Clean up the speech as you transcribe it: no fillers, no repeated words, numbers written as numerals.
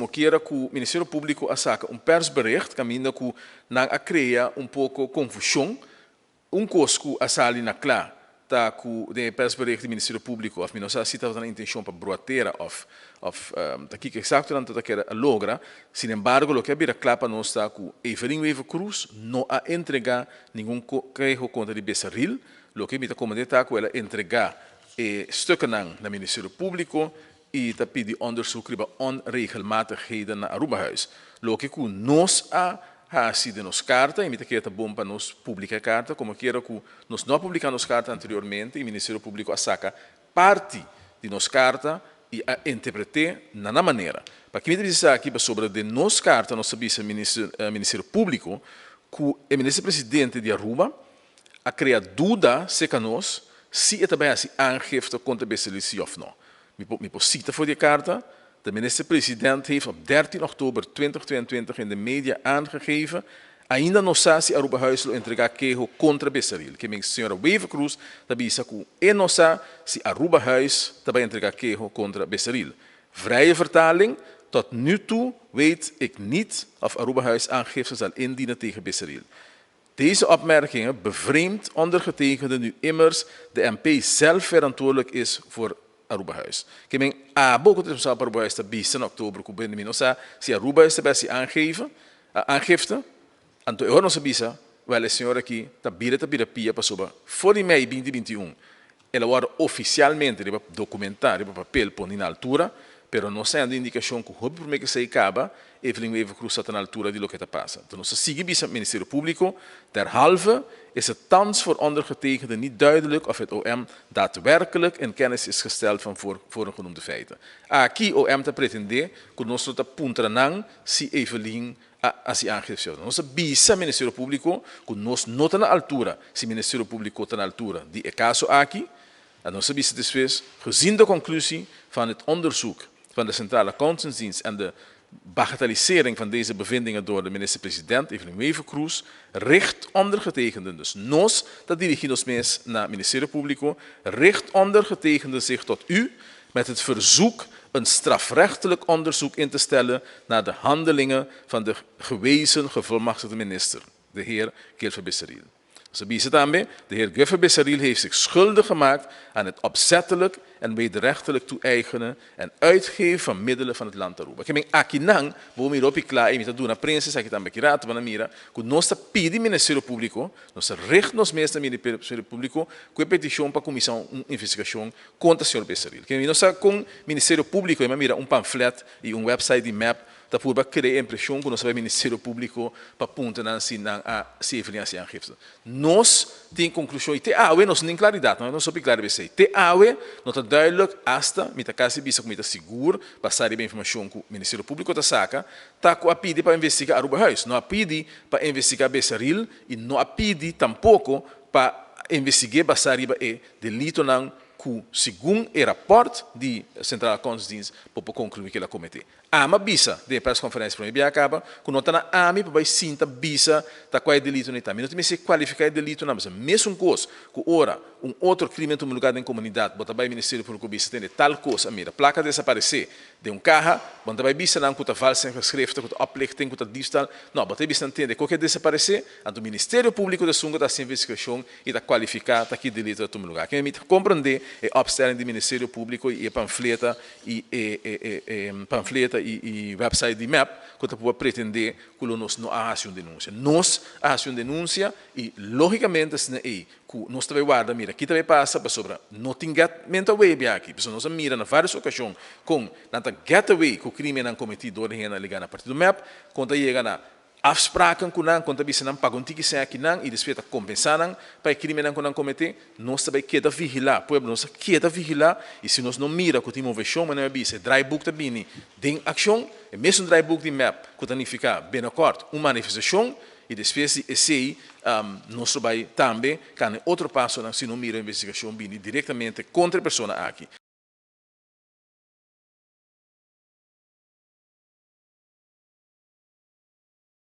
Como quiera que o Ministério Público saca persbericht, caminho que não cria pouco confusão, cosco a sali na clá, tá que o persbericht do Ministério Público, of minha se estava na intenção para broadeira of daqui que exato não tá quer logra, sin embargo, o que abrir a clá para nós está que Evelyn Wever Cruz não a entregar nenhum queijo contra de Becerril, o que me está comandando que ela entregar stukken na Ministério Público e está pedindo onderzoek naar onregelmatigheden na Aruba-huis. Lo que nós ha sido nos carta, e me que é bom para nós publicar carta, como queira que nós não publicamos carta anteriormente, e o Ministério Público saca parte de nos carta e a interpretar na maneira. Para que me diz aqui sobre de nos carta, nós sabemos o Ministério Público que o Ministro-Presidente de Aruba a criar dúvida se nós se é também assim aangifte contra Becerril of não. Me cita voor die kaarten. De minister-president heeft op 13 oktober 2022 in de media aangegeven ainda não sabe se Aruba-huis lo entregar queijo contra Becerril. Que a senhora Wever Cruz também disse que não sabe se Aruba-huis também entregar queijo contra Becerril. Vrije vertaling, tot nu toe weet ik niet of Aruba-huis aangifte zal indienen tegen Becerril. Deze opmerkingen bevreemd ondergetekende nu immers de MP zelf verantwoordelijk is voor Aruba-huis. Que men a boco de para Aruba-huis está vista em outubro que o bem não sabe se Aruba-huis está se aangifte, então eu não sabia, a senhora aqui está bira pia para sobre fora mei 2021, ela agora oficialmente deve documentar, deve papel pôr na altura, pero não sei a indicação que o por me que se acaba, Evelyn Wever Cruz está na altura de lo que está passa. Então nós seguimos het Ministerie Público, derhalve is het thans voor ondergetekende niet duidelijk of het OM daadwerkelijk in kennis is gesteld van voorgenoemde feiten. Aqui OM te pretende que nós te puntanang si Evelyn assim aangifte. Nós bisa Ministério Público que nós não está na altura, se Ministério Público está na altura die caso aqui, en nós bisa desvés gezien de conclusie van het onderzoek van de Centrale Accountantsdienst en de bagatellisering van deze bevindingen door de minister-president Evelyn Wever Cruz richt ondergetekende, dus nos, dat dirigimos mes naar het Ministerie Público, richt ondergetekende zich tot u met het verzoek een strafrechtelijk onderzoek in te stellen naar de handelingen van de gewezen gevolmachtigde minister, de heer Gilfer Becerril. Ze biezen daarmee, de heer Gilfer Becerril heeft zich schuldig gemaakt aan het opzettelijk en wederrechtelijk toe-eigenen en uitgeven van middelen van het land Aruba. Ik ben akinang, waarom hier op ik klaar en doen naar prinses, ik dan bekiraat van Amira, que nós pedi Ministério Público, nós richt nos mesmo ao Ministério Público, com petição para a comissão de investigação contra o senhor Becerril. Que nós com o Ministério Público, mira pamflet e website de map da por criar a impressão que nós sabemos Ministério Público para apontar a se Evelyn assim aangifte. Nós tem conclusão e te awe nós nem claridade, nós não sabemos claro bem te awe não está duidelijk hasta mita casa bisa com seguro passar bem informação que o Ministério Público está saca tá com a pedir para investigar Aruba-huis, não a pedir para investigar Becerril e não a pedir tampouco para investigar passar delito não que, segundo o rapport de Centrale Accountantsdienst, para concluir que ela cometeu. Ama bisa de persconferência para mim acaba, que não está na AMI para sinta bisa tá qual é delito nem tá. Não tem se qualificar delito não, mas mesmo coisa que ora outro crime no lugar da comunidade, bota vai Ministério Público bisa tem tal coisa, mira, placa desaparecer de carro, bota vai bisa não que tá falsa geschriften, que tá oplichting, que tá diefstal, não, bota bisa entende qualquer desaparecer, então o Ministério Público de sunga da investigação e tá qualificar tá que delito no lugar. Quem me compreender é opstelling do Ministério Público e panfleta e website de map que você pode pretender que nós não haja uma denúncia. Nós haja uma denúncia e, logicamente, que nós também guarda, mira, aqui também passa sobre não tem getaway web aqui. Porque nós mira na várias ocasiões com nata getaway que o crime não cometido doorheen ligar a partir do map, quando chega na afspraken kunnen, quando bisa não pagam tiki sem aqui não e depois compensarem para o crime não kunnen cometer, nós também queda vigilar, pois nós queda vigilar e se nós não mira que temos versão, mas não é bisa, draaiboek tá bem, tem ação, é mesmo draaiboek de map, que tá ficar bem acordo, uma manifestação e depois de esse nós vai também, can outro passo, se não mira a investigação, bem diretamente contra a pessoa aqui.